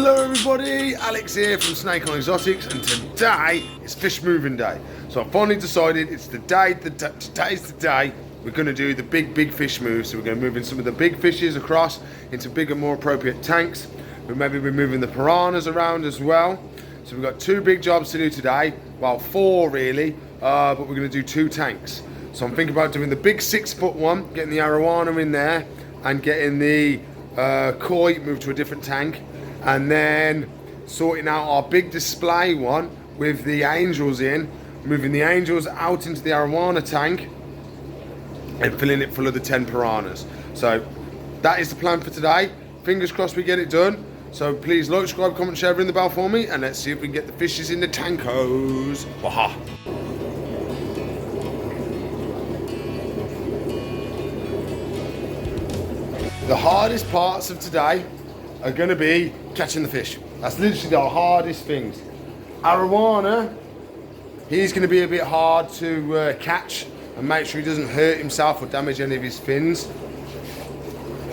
Hello everybody, Alex here from Snake on Exotics, and today is fish moving day. So I finally decided it's the day, today's the day we're going to do the big fish move. So we're going to move in some of the big fishes across into bigger, more appropriate tanks. But maybe we're moving the piranhas around as well. So we've got two big jobs to do today, well 4 really, but we're going to do 2 tanks. So I'm thinking about doing the big 6-foot one, getting the Arowana in there and getting the koi moved to a different tank, and then sorting out our big display one with the angels in, moving the angels out into the Arowana tank and filling it full of the 10 piranhas. So that is the plan for today. Fingers crossed we get it done. So please like, subscribe, comment, share, ring the bell for me, and let's see if we can get the fishes in the tankos. Waha. The hardest parts of today are going to be catching the fish. That's literally the hardest things. Arowana, he's going to be a bit hard to catch and make sure he doesn't hurt himself or damage any of his fins.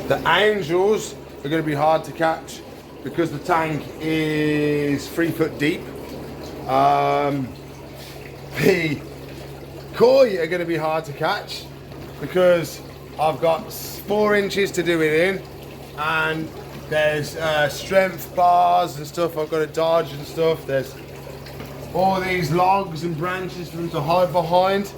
The angels are going to be hard to catch because the tank is 3 foot deep. The koi are going to be hard to catch because I've got 4 inches to do it in, and there's strength bars and stuff I've got to dodge and stuff. There's all these logs and branches for them to hide behind.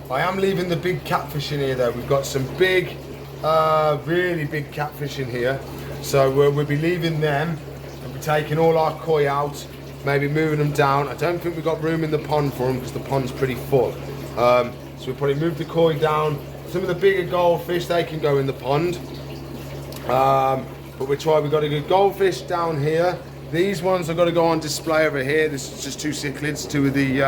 I am leaving the big catfish in here though. We've got some big, really big catfish in here. So we'll be leaving them and be taking all our koi out, maybe moving them down. I don't think we've got room in the pond for them because the pond's pretty full. So we'll probably move the koi down. Some of the bigger goldfish, they can go in the pond. But we've got a good goldfish down here. These ones have got to go on display over here. This is just 2 cichlids, 2 of the,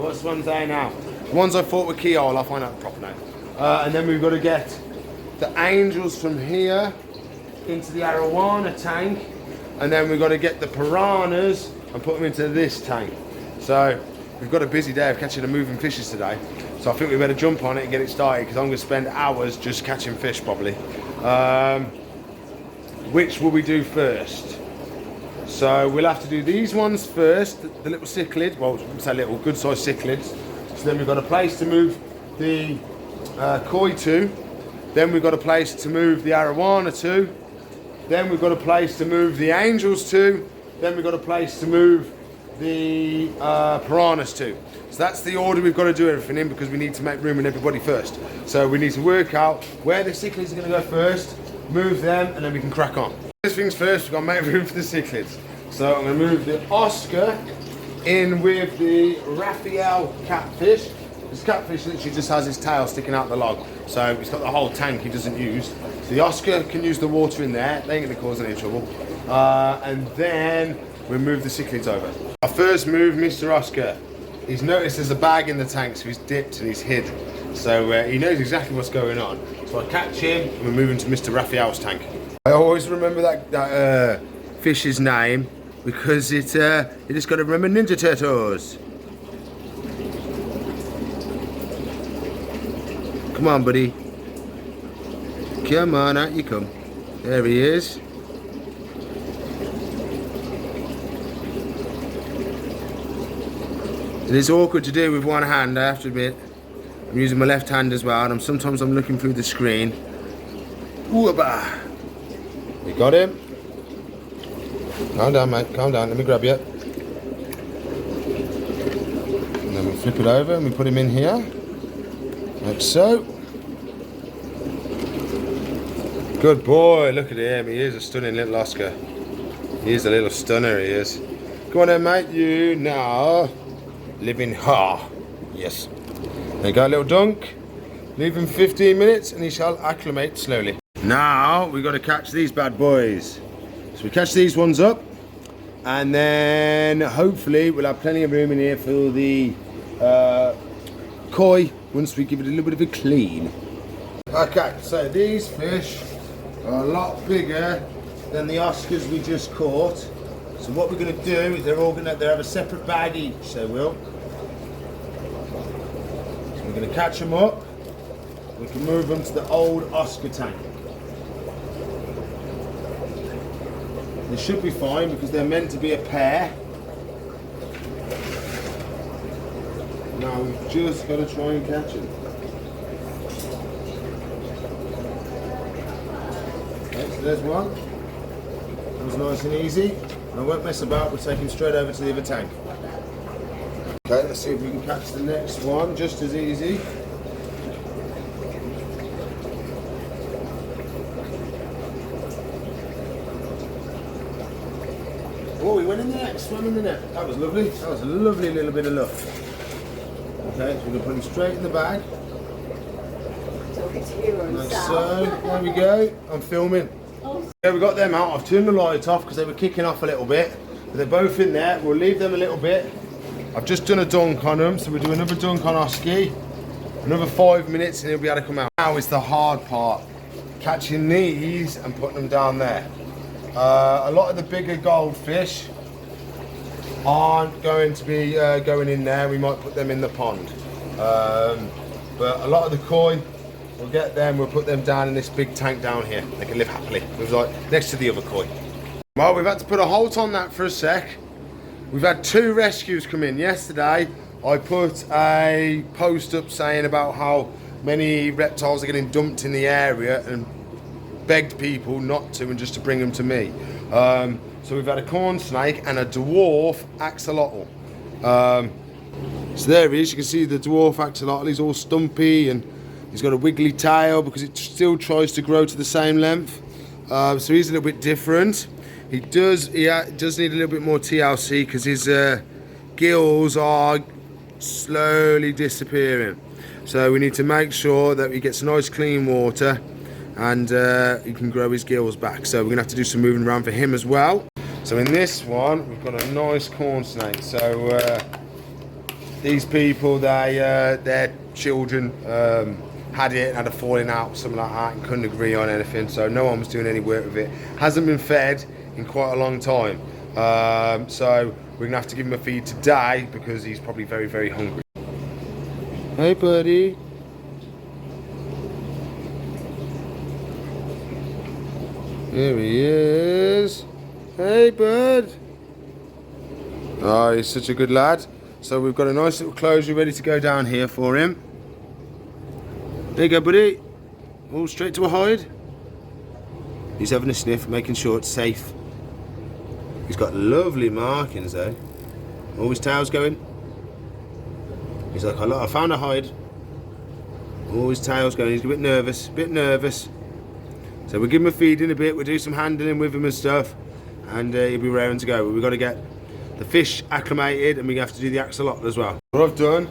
what's the ones there now? The ones I fought with keyhole, I'll find out the proper name. And then we've got to get the angels from here into the Arowana tank. And then we've got to get the piranhas and put them into this tank. So we've got a busy day of catching and moving fishes today. So I think we better jump on it and get it started, because I'm going to spend hours just catching fish probably. Which will we do first? So we'll have to do these ones first, the little cichlids, well, say little, good sized cichlids. So then we've got a place to move the koi to. Then we've got a place to move the Arowana to. Then we've got a place to move the angels to. Then we've got a place to move the piranhas to. So that's the order we've got to do everything in, because we need to make room in everybody first. So we need to work out where the cichlids are going to go first, move them, and then we can crack on. First things first, we've got to make room for the cichlids. So I'm going to move the Oscar in with the Raphael Catfish. This catfish literally just has his tail sticking out the log, so he's got the whole tank he doesn't use. So the Oscar can use the water in there, they ain't going to cause any trouble. And then we'll move the cichlids over. I first move Mr. Oscar. He's noticed there's a bag in the tank, so he's dipped and he's hid. So he knows exactly what's going on. So I catch him and we move him to Mr. Raphael's tank. I always remember that fish's name because you just got to remember Ninja Turtles. Come on, buddy. Come on, out you come. There he is. It is awkward to do with one hand, I have to admit. I'm using my left hand as well, and sometimes I'm looking through the screen. Ooh-ba! We got him. Calm down, mate, calm down, let me grab you. And then we flip it over and we put him in here. Like so. Good boy, look at him, he is a stunning little Oscar. He is a little stunner, he is. Come on then, mate, you now. Living yes. There you go, little dunk. Leave him 15 minutes and he shall acclimate slowly. Now we've got to catch these bad boys. So we catch these ones up, and then hopefully we'll have plenty of room in here for the koi once we give it a little bit of a clean. Okay, so these fish are a lot bigger than the Oscars we just caught. So what we're going to do is they're have a separate bag each, they will. So we're going to catch them up. We can move them to the old Oscar tank. They should be fine because they're meant to be a pair. Now we've just got to try and catch them. Okay, so there's one. That was nice and easy. And I won't mess about, we'll take him straight over to the other tank. Okay, let's see if we can catch the next one just as easy. Oh, he went in the net, swam in the net. That was lovely. That was a lovely little bit of luck. Okay, so we're going to put him straight in the bag. Like so. There we go. I'm filming. Yeah, we got them out. I've turned the light off because they were kicking off a little bit. But they're both in there. We'll leave them a little bit. I've just done a dunk on them, so we'll do another dunk on Oski. Another 5 minutes and he'll be able to come out. Now is the hard part. Catching these and putting them down there. A lot of the bigger goldfish aren't going to be going in there. We might put them in the pond. But a lot of the koi, we'll get them, we'll put them down in this big tank down here. They can live happily. It was like next to the other koi. Well, we've had to put a halt on that for a sec. We've had 2 rescues come in. Yesterday, I put a post up saying about how many reptiles are getting dumped in the area and begged people not to and just to bring them to me. So we've had a corn snake and a dwarf axolotl. So there he is, you can see the dwarf axolotl. He's all stumpy and he's got a wiggly tail because it still tries to grow to the same length. So he's a little bit different. He does need a little bit more TLC because his gills are slowly disappearing. So we need to make sure that he gets nice clean water and he can grow his gills back. So we're gonna have to do some moving around for him as well. So in this one, we've got a nice corn snake. So these people, their children had it and had a falling out, something like that, and couldn't agree on anything. So no one was doing any work with it. Hasn't been fed in quite a long time. So we're gonna have to give him a feed today because he's probably very, very hungry. Hey, buddy. Here he is. Hey, bud. Oh, he's such a good lad. So we've got a nice little closure ready to go down here for him. There you go, buddy. All straight to a hide. He's having a sniff, making sure it's safe. He's got lovely markings though. All his tail's going. He's like, I found a hide. All his tail's going. He's a bit nervous, So we'll give him a feed in a bit. We'll do some handling with him and stuff, and he'll be raring to go. But we've got to get the fish acclimated, and we have to do the axolotl as well. What I've done,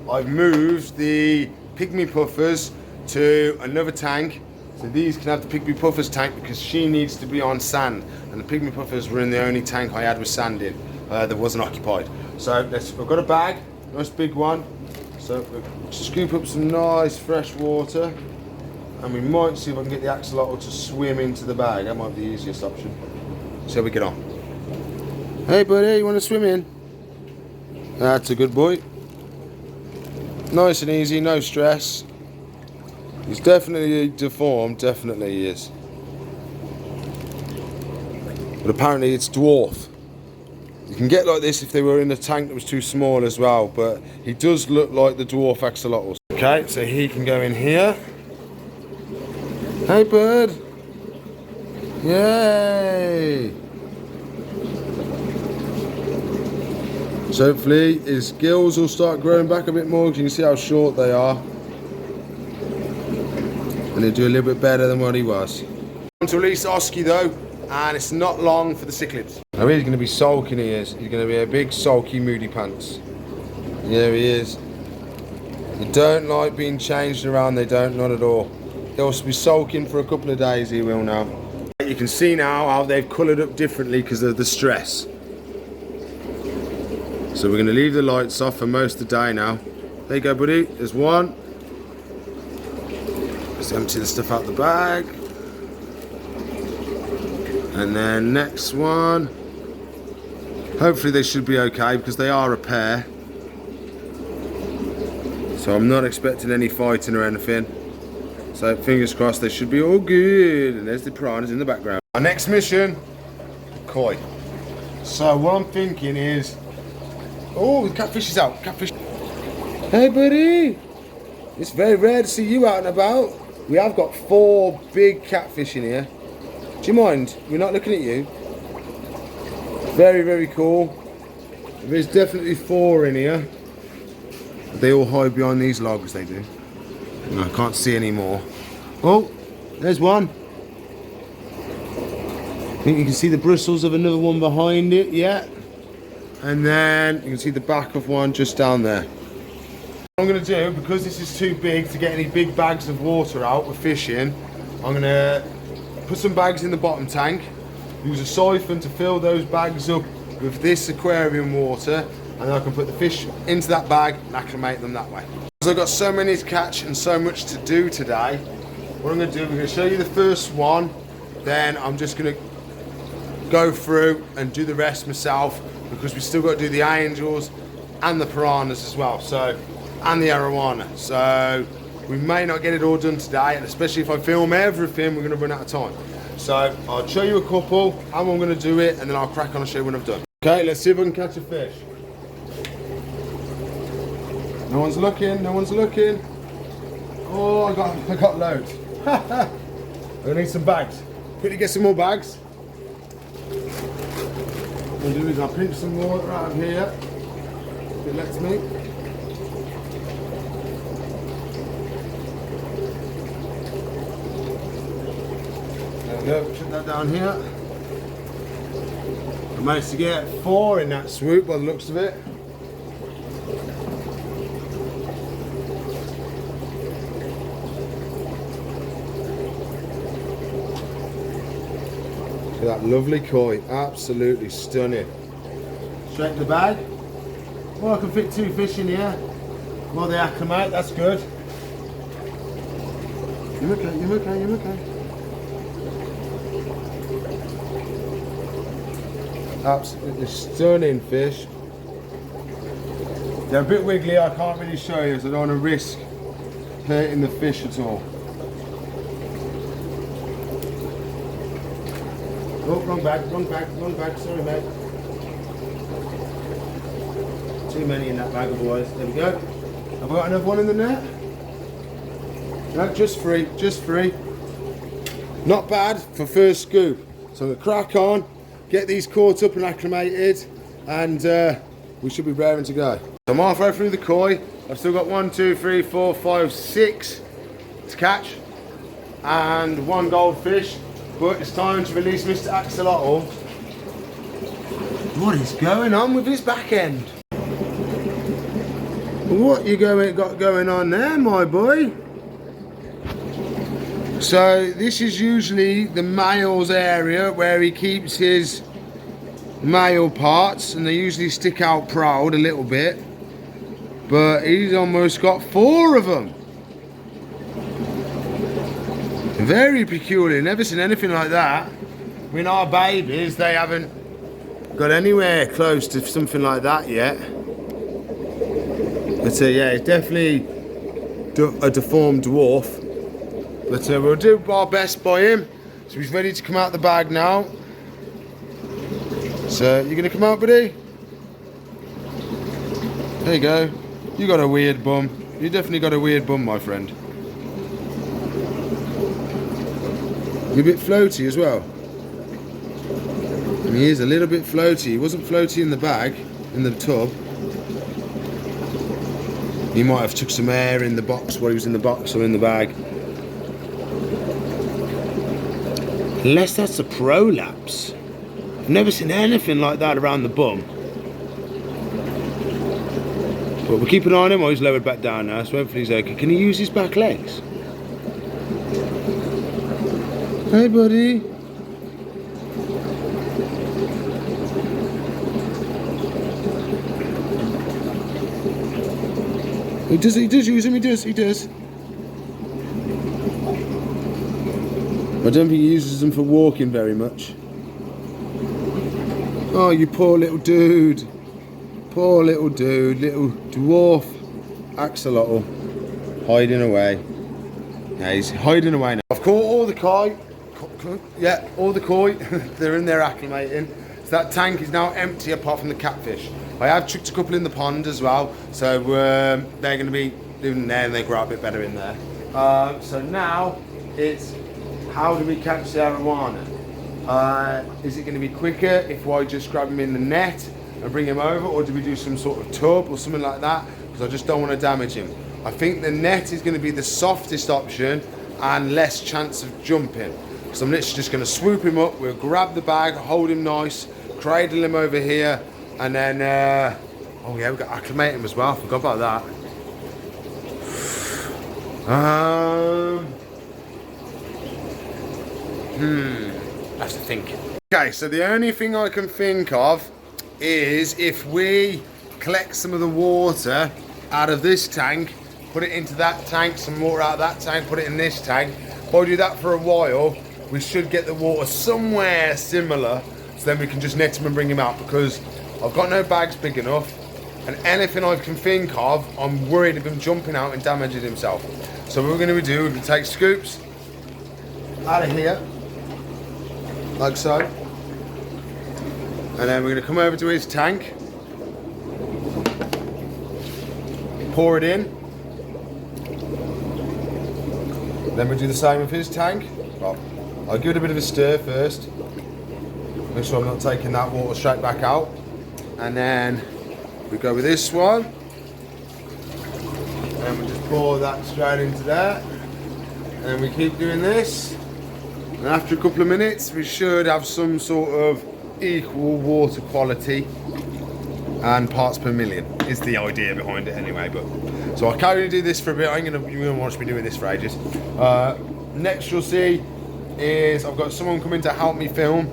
I've moved the pygmy puffers to another tank. So these can have the pygmy puffers tank because she needs to be on sand, and the pygmy puffers were in the only tank I had with sand in that wasn't occupied. So we've got a bag, nice big one. So we'll scoop up some nice fresh water, and we might see if I can get the axolotl to swim into the bag. That might be the easiest option. See how we get on. Hey buddy, you want to swim in? That's a good boy. Nice and easy, no stress. He's definitely deformed, definitely he is. But apparently it's dwarf. You can get like this if they were in a tank that was too small as well, but he does look like the dwarf axolotls. Okay, so he can go in here. Hey bud. Yay. So hopefully his gills will start growing back a bit more, because you can see how short they are. And he'll do a little bit better than what he was. I'm to release Oski though, and it's not long for the cichlids. Now he's going to be sulking, he is. He's going to be a big sulky moody pants. There he is. They don't like being changed around, they don't, not at all. He'll be sulking for a couple of days, he will now. You can see now how they've coloured up differently because of the stress. So we're going to leave the lights off for most of the day now. There you go buddy, there's one. Let's empty the stuff out the bag. And then next one. Hopefully they should be okay because they are a pair. So I'm not expecting any fighting or anything. So fingers crossed they should be all good. And there's the piranhas in the background. Our next mission, koi. So what I'm thinking is, oh, the catfish is out. Catfish. Hey, buddy. It's very rare to see you out and about. We have got 4 big catfish in here. Do you mind? We're not looking at you. Very, very cool. There's definitely 4 in here. They all hide behind these logs, they do. No, I can't see any more. Oh, there's one. I think you can see the bristles of another one behind it, yeah. And then you can see the back of one just down there. What I'm going to do, because this is too big to get any big bags of water out with fishing, I'm going to put some bags in the bottom tank, use a siphon to fill those bags up with this aquarium water, and then I can put the fish into that bag and acclimate them that way. So I've got so many to catch and so much to do today. What I'm going to do, I'm going to show you the first one, then I'm just going to go through and do the rest myself, because we still got to do the angels and the piranhas as well, so, and the arowana. So we may not get it all done today, and especially if I film everything, we're going to run out of time. So I'll show you a couple, how I'm going to do it, and then I'll crack on and show you when I've done. Okay, let's see if I can catch a fish. No one's looking, no one's looking. Oh, I got loads. I need some bags. Quickly get some more bags. What I'll do is I'll pinch some water out of here, if it lets me. There we go, put that down here. I managed to get 4 in that swoop by the looks of it. That lovely koi, absolutely stunning. Straight in the bag. Well, I can fit 2 fish in here while they acclimate, that's good. You're okay, you're okay, you're okay. Absolutely stunning fish. They're a bit wiggly, I can't really show you, so I don't want to risk hurting the fish at all. Oh, wrong bag, sorry mate. Too many in that bag otherwise. There we go. Have I got another one in the net? No, just 3, just 3. Not bad for first scoop. So I'm going to crack on, get these caught up and acclimated, and we should be raring to go. So I'm halfway through the koi. I've still got 1, 2, 3, 4, 5, 6 to catch, and 1 goldfish. But it's time to release Mr. Axolotl. What is going on with his back end? What you got going on there, my boy? So this is usually the male's area where he keeps his male parts, and they usually stick out proud a little bit. But he's almost got 4 of them. Very peculiar, never seen anything like that. I mean, our babies, they haven't got anywhere close to something like that yet. But yeah, it's definitely a deformed dwarf. But we'll do our best by him. So he's ready to come out the bag now. So, you gonna come out, buddy? There you go. You got a weird bum. You definitely got a weird bum, my friend. You're a bit floaty as well. And he is a little bit floaty. He wasn't floaty in the bag, in the tub. He might have took some air in the box while he was in the box or in the bag. Unless that's a prolapse. I've never seen anything like that around the bum. But we'll keep an eye on him while he's lowered back down now, so hopefully he's okay. Can he use his back legs? Hey, buddy. He does use him, he does. I don't think he uses them for walking very much. Oh, you poor little dude. Poor little dude, little dwarf axolotl hiding away. Yeah, he's hiding away now. I've caught all the koi. Yeah, all the koi. They're in there acclimating. So that tank is now empty apart from the catfish. I have chucked a couple in the pond as well, so they're going to be doing there and they grow a bit better in there. So now it's how do we catch the arowana? Is it going to be quicker if I just grab him in the net and bring him over, or do we do some sort of tub or something like that? Because I just don't want to damage him. I think the net is going to be the softest option and less chance of jumping. So I'm literally just going to swoop him up, we'll grab the bag, hold him nice, cradle him over here, and then, oh yeah, we've got to acclimate him as well, I forgot about that. I have to think. Okay, so the only thing I can think of is if we collect some of the water out of this tank, put it into that tank, some water out of that tank, put it in this tank. If I do that for a while, we should get the water somewhere similar, so then we can just net him and bring him out, because I've got no bags big enough, and anything I can think of, I'm worried of him jumping out and damaging himself. So what we're going to do, we're going to take scoops out of here, like so, and then we're going to come over to his tank, pour it in, then we do the same with his tank. Well, I'll give it a bit of a stir first, make sure I'm not taking that water straight back out, and then we go with this one, and we just pour that straight into there, and we keep doing this, and after a couple of minutes we should have some sort of equal water quality and parts per million is the idea behind it anyway. But so I'll carry on do this for a bit. You're gonna watch me doing this for ages. Next you'll see is I've got someone coming to help me film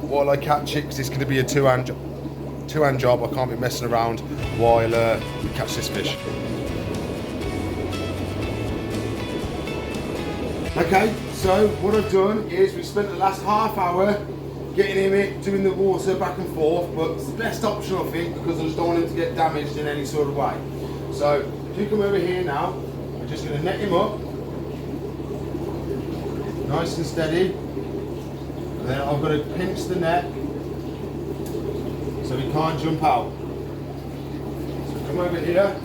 while I catch it, because it's going to be a two-hand job. I can't be messing around while we catch this fish. Okay, so what I've done is we spent the last half hour getting him in, doing the water back and forth, but it's the best option I think, because I just don't want him to get damaged in any sort of way. So if you come over here now, we're just going to net him up, nice and steady, and then I've got to pinch the net so he can't jump out. So come over here,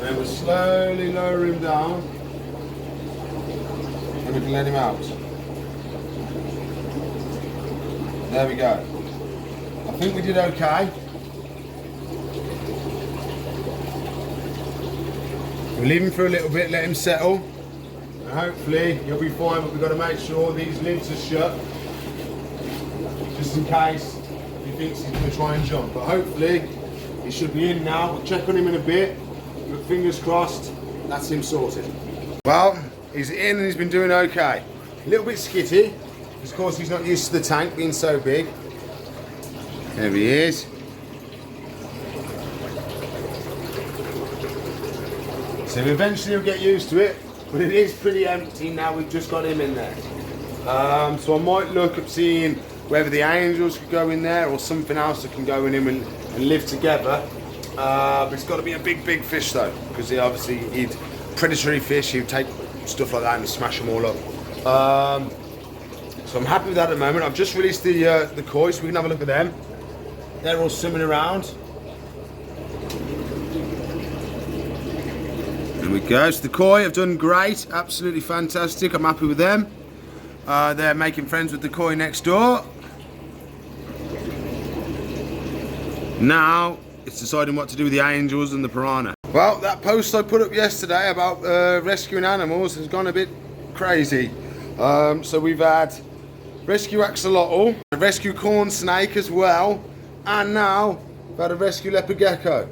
and we'll slowly lower him down, and we can let him out. There we go. I think we did okay. We'll leave him for a little bit, let him settle, and hopefully he'll be fine, but we've got to make sure these lids are shut, just in case he thinks he's going to try and jump. But hopefully he should be in now. We'll check on him in a bit, but fingers crossed, that's him sorted. Well, he's in and he's been doing okay. A little bit skitty, because of course he's not used to the tank being so big. There he is. So eventually he'll get used to it, but it is pretty empty now we've just got him in there. So I might look at seeing whether the angels could go in there or something else that can go in him and live together. But it's got to be a big fish though, because he'd predatory fish, he'd take stuff like that and smash them all up. So I'm happy with that at the moment. I've just released the koi, so we can have a look at them. They're all swimming around. There we go. So the koi have done great, absolutely fantastic. I'm happy with them. They're making friends with the koi next door. Now it's deciding what to do with the angels and the piranha. Well, that post I put up yesterday about rescuing animals has gone a bit crazy. So we've had rescue axolotl, a rescue corn snake as well, and now we've had a rescue leopard gecko.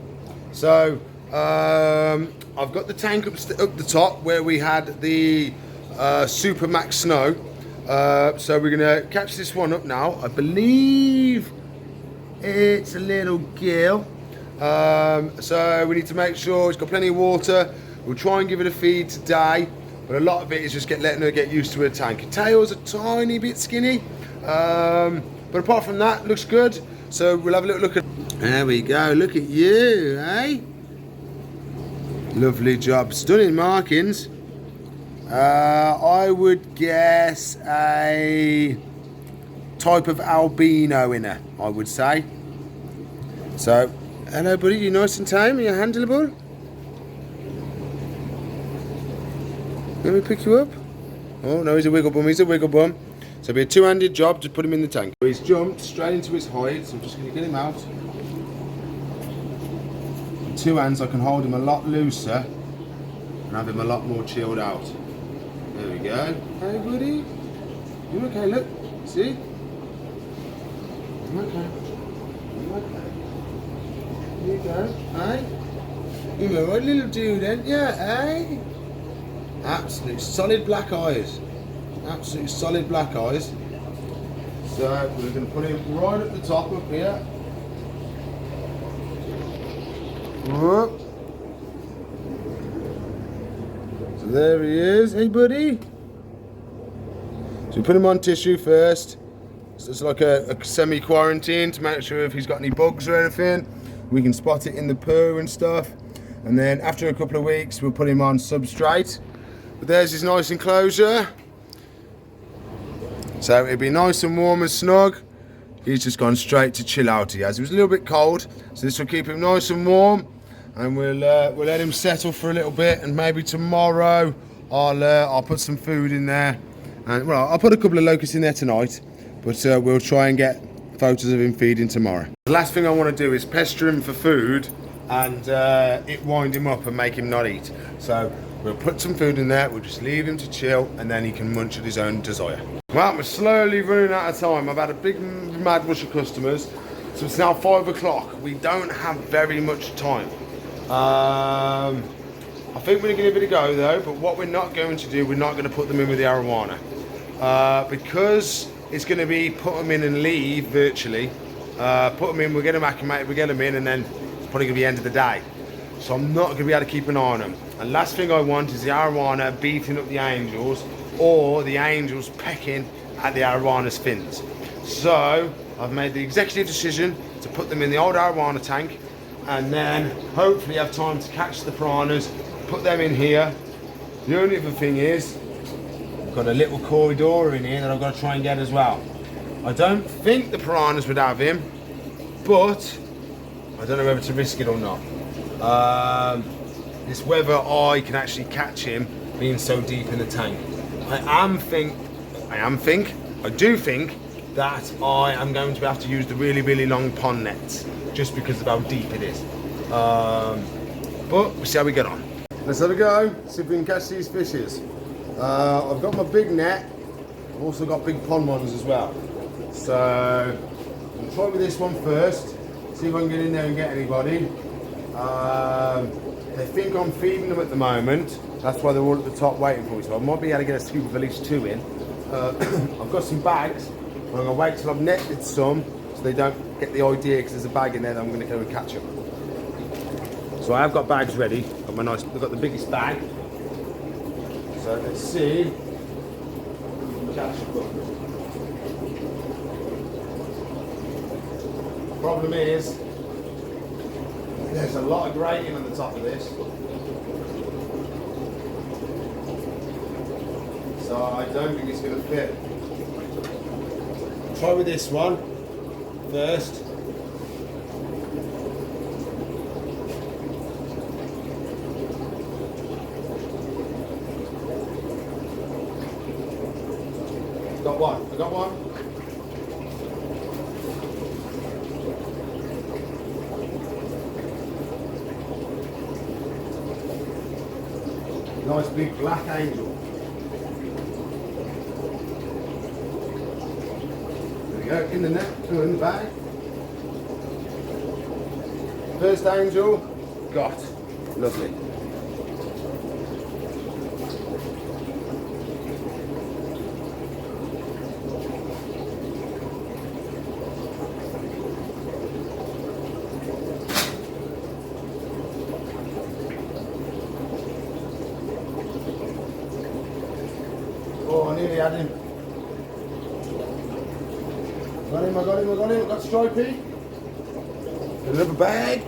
So I've got the tank up the top where we had the Super Max Snow. So we're gonna catch this one up now. I believe it's a little gill. So we need to make sure it's got plenty of water. We'll try and give it a feed today, but a lot of it is just letting her get used to her tank. Her tail's a tiny bit skinny, but apart from that, looks good. So we'll have a little look at. There we go. Look at you, eh? Lovely job. Stunning markings. I would guess a type of albino in her, I would say. So, hello buddy, you nice and tame? Are you handleable? Let me pick you up. Oh no, he's a wiggle bum, he's a wiggle bum. So it'll be a two-handed job to put him in the tank. He's jumped straight into his hide, so I'm just going to get him out. With two hands I can hold him a lot looser and have him a lot more chilled out. There we go. Hey buddy. You okay, look? See? You okay? You okay? Here you go. Hey? You're a right little dude, ain't you? Hey? Absolute solid black eyes. Absolute solid black eyes. So we're going to put him right at the top up here. Whoop. So there he is. Hey buddy. So we put him on tissue first. So it's like a semi-quarantine to make sure if he's got any bugs or anything. We can spot it in the poo and stuff. And then after a couple of weeks we'll put him on substrate. But there's his nice enclosure. So it'll be nice and warm and snug. He's just gone straight to chill out. He has. It was a little bit cold, so this will keep him nice and warm. And we'll let him settle for a little bit. And maybe tomorrow I'll put some food in there. And well, I'll put a couple of locusts in there tonight. But we'll try and get photos of him feeding tomorrow. The last thing I want to do is pester him for food and it wind him up and make him not eat. So we'll put some food in there, we'll just leave him to chill, and then he can munch at his own desire. Well, we're slowly running out of time. I've had a big mad rush of customers, so it's now 5 o'clock. We don't have very much time. I think we're going to give it a go though, but what we're not going to do, we're not going to put them in with the Arowana. Because it's going to be put them in and leave virtually. Put them in, we'll get them acclimated, we'll get them in, and then it's probably going to be the end of the day. So I'm not going to be able to keep an eye on them. And last thing I want is the Arowana beating up the angels, or the angels pecking at the Arawana's fins. So I've made the executive decision to put them in the old Arowana tank, and then hopefully have time to catch the piranhas, put them in here. The only other thing is, I've got a little corridor in here that I've got to try and get as well. I don't think the piranhas would have him, but I don't know whether to risk it or not. It's whether I can actually catch him being so deep in the tank. I do think that I am going to have to use the really, really long pond nets just because of how deep it is. But we'll see how we get on. Let's have a go, see if we can catch these fishes. I've got my big net, I've also got big pond ones as well. So I'll try with this one first, see if I can get in there and get anybody. They think I'm feeding them at the moment, that's why they're all at the top waiting for me, so I might be able to get a scoop of at least 2 in. I've got some bags, and I'm going to wait till I've netted some so they don't get the idea because there's a bag in there that I'm going to go and catch them. So I have got bags ready, I've got the biggest bag, so let's see. Problem is, there's a lot of grating on the top of this. So I don't think it's going to fit. Try with this one first. Got one. I got one. Nice big black angel. There we go, in the net, in the bag. First angel, got. Lovely. Oh, I nearly had him. Got him, I got him. Got Stripey. Another bag.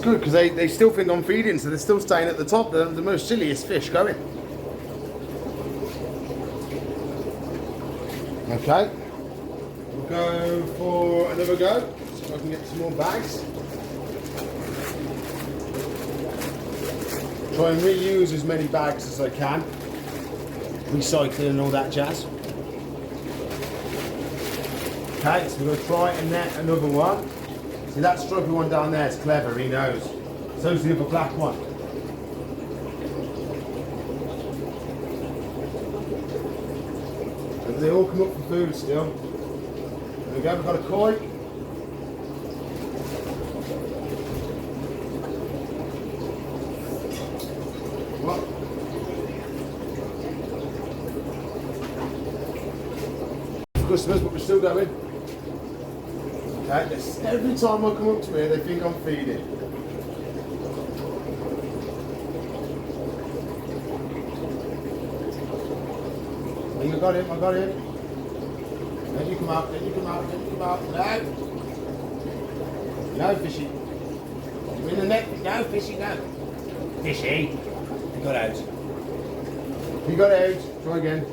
good because they still think I'm feeding, so they're still staying at the top. They're the most silliest fish going. Okay, we'll go for another go, so I can get some more bags. Try and reuse as many bags as I can. Recycling and all that jazz. Okay, so we're going to try and net another one. See that stripy one down there is clever, he knows. So's the other black one. And they all come up for food still. There we go, we've got a koi. What? Customers, but we're still going. Okay, every time I come up to here, they think I'm feeding. I got him, I got him. Then you come out, then you come out, then you come out. No. No, fishy. You're in the net. No, fishy, no. Fishy. You got out. You got out. Try again.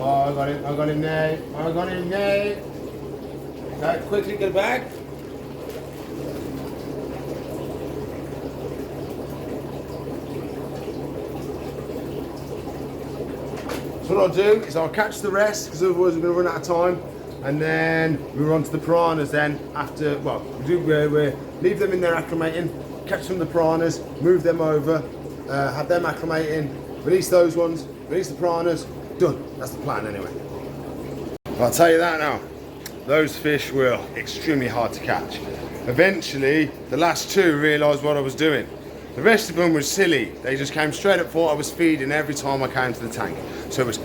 Oh, I got him there. I got him there. Okay, quickly get back. So what I'll do is I'll catch the rest because otherwise we're going to run out of time, and then we're on to the piranhas then after, well, we leave them in there acclimating, catch some of the piranhas, move them over, have them acclimating, release those ones, release the piranhas. Done. That's the plan anyway. I'll tell you that now. Those fish were extremely hard to catch. Eventually, the last two realised what I was doing. The rest of them were silly. They just came straight up for what I was feeding every time I came to the tank. So it was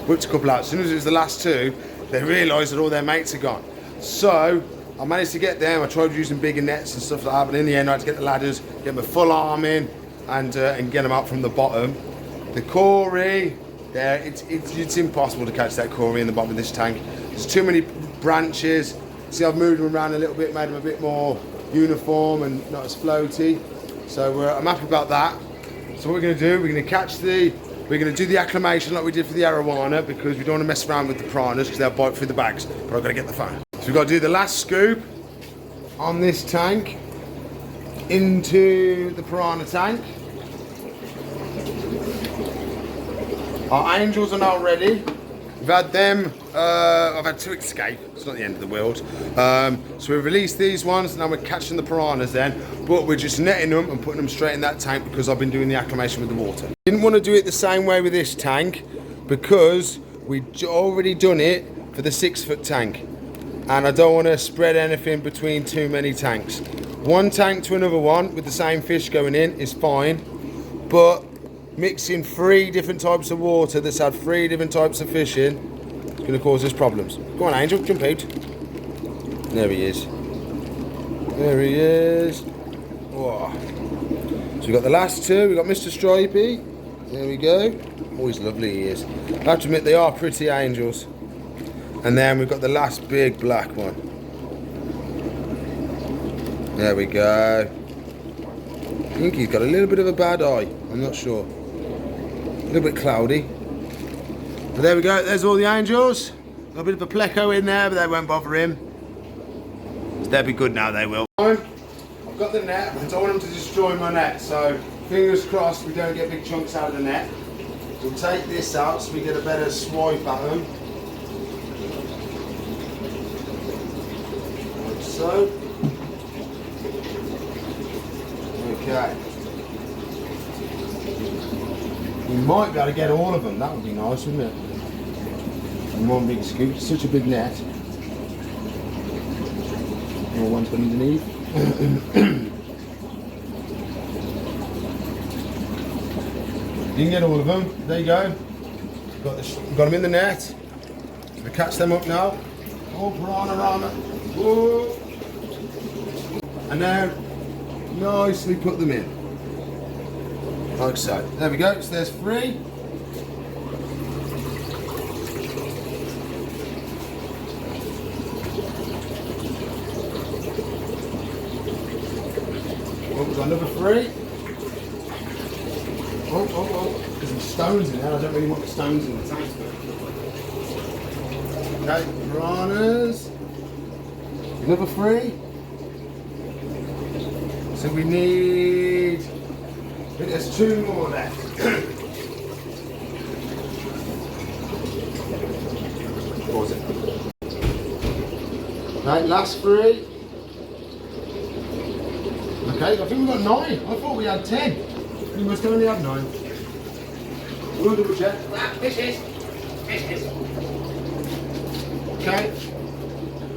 whipped a couple out. As soon as it was the last two, they realised that all their mates had gone. So I managed to get them. I tried using bigger nets and stuff like that, but in the end I had to get the ladders, get my full arm in, and get them out from the bottom. The Cory, there, it's impossible to catch that Cory in the bottom of this tank. There's too many branches. See, I've moved them around a little bit, made them a bit more uniform and not as floaty. So I'm happy about that. So what we're going to do, we're going to do the acclimation like we did for the Arowana, because we don't want to mess around with the piranhas because they'll bite through the bags. But I've got to get the phone. So we've got to do the last scoop on this tank into the piranha tank. Our angels are now ready. We've had them, I've had two escape, it's not the end of the world. So we've released these ones, now we're catching the piranhas then, but we're just netting them and putting them straight in that tank because I've been doing the acclimation with the water. Didn't want to do it the same way with this tank because we'd already done it for the 6-foot tank. And I don't want to spread anything between too many tanks. One tank to another one with the same fish going in is fine, but mixing 3 different types of water that's had 3 different types of fish in is going to cause us problems. Go on, Angel, jump out. There he is. There he is. Whoa. So we've got the last two. We've got Mr. Stripey. There we go. Oh, he's lovely, he is. I have to admit, they are pretty angels. And then we've got the last big black one. There we go. I think he's got a little bit of a bad eye. I'm not sure. A little bit cloudy. But there we go, there's all the angels. Got a bit of a pleco in there, but they won't bother him. They'll be good now, they will. I've got the net, but I don't want them to destroy my net, so fingers crossed we don't get big chunks out of the net. We'll take this out so we get a better swipe at them. Like so. Okay. We might be able to get all of them, that would be nice, wouldn't it? In one big scoop, such a big net. All one's got underneath. You can get all of them, there you go. Got them in the net. So we catch them up now. Oh, Piranha. Whoa. And now, nicely put them in. Like so. There we go, so there's 3. 3. Oh, there's some stones in there. I don't really want the stones in the tank. Okay, piranhas. Another 3. So we need, I think there's 2 more left. What was it? Right, last 3. Okay, I think we've got 9. I thought we had 10. We must only have 9. We'll double check. Fishes. Okay.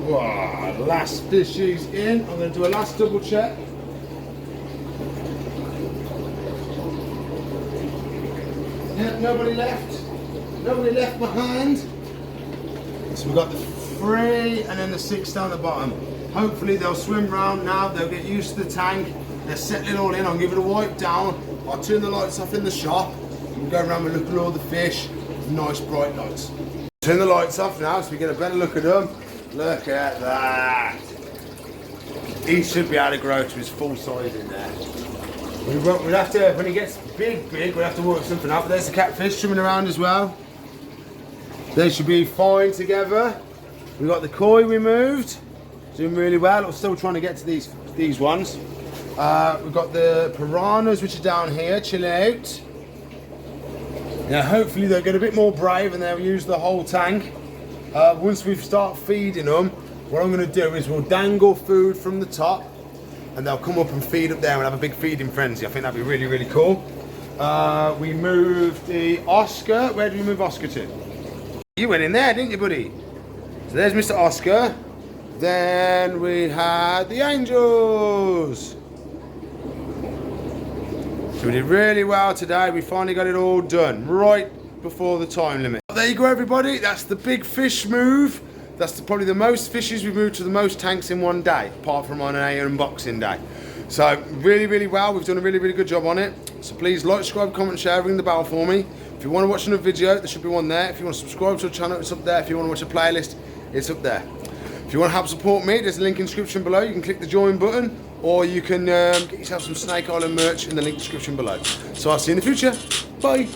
Wow, last fishies in. I'm going to do a last double check. Yeah, nobody left. Nobody left behind. So we've got the 3 and then the 6 down the bottom. Hopefully they'll swim round now. They'll get used to the tank. They're settling all in. I'll give it a wipe down. I'll turn the lights off in the shop. We'll go around and look at all the fish. Nice bright lights. Turn the lights off now so we get a better look at them. Look at that. He should be able to grow to his full size in there. We'll have to, when he gets big, we'll have to work something out. But there's the catfish swimming around as well. They should be fine together. We've got the koi we moved. Doing really well. I'm still trying to get to these ones. We've got the piranhas which are down here, chilling out. Now hopefully they'll get a bit more brave and they'll use the whole tank. Once we start feeding them, what I'm going to do is we'll dangle food from the top and they'll come up and feed up there and have a big feeding frenzy. I think that'd be really, really cool. We moved the Oscar. Where did we move Oscar to? You went in there, didn't you, buddy? So there's Mr. Oscar. Then we had the angels. So we did really well today. We finally got it all done right before the time limit. There you go, everybody. That's the big fish move. That's probably the most fishes we've moved to the most tanks in one day, apart from on an unboxing day. So really, really well. We've done a really, really good job on it. So please like, subscribe, comment, share, ring the bell for me. If you want to watch another video, there should be one there. If you want to subscribe to the channel, it's up there. If you want to watch a playlist, it's up there. If you want to help support me, there's a link in the description below. You can click the join button, or you can get yourself some Snake Island merch in the link description below. So I'll see you in the future. Bye.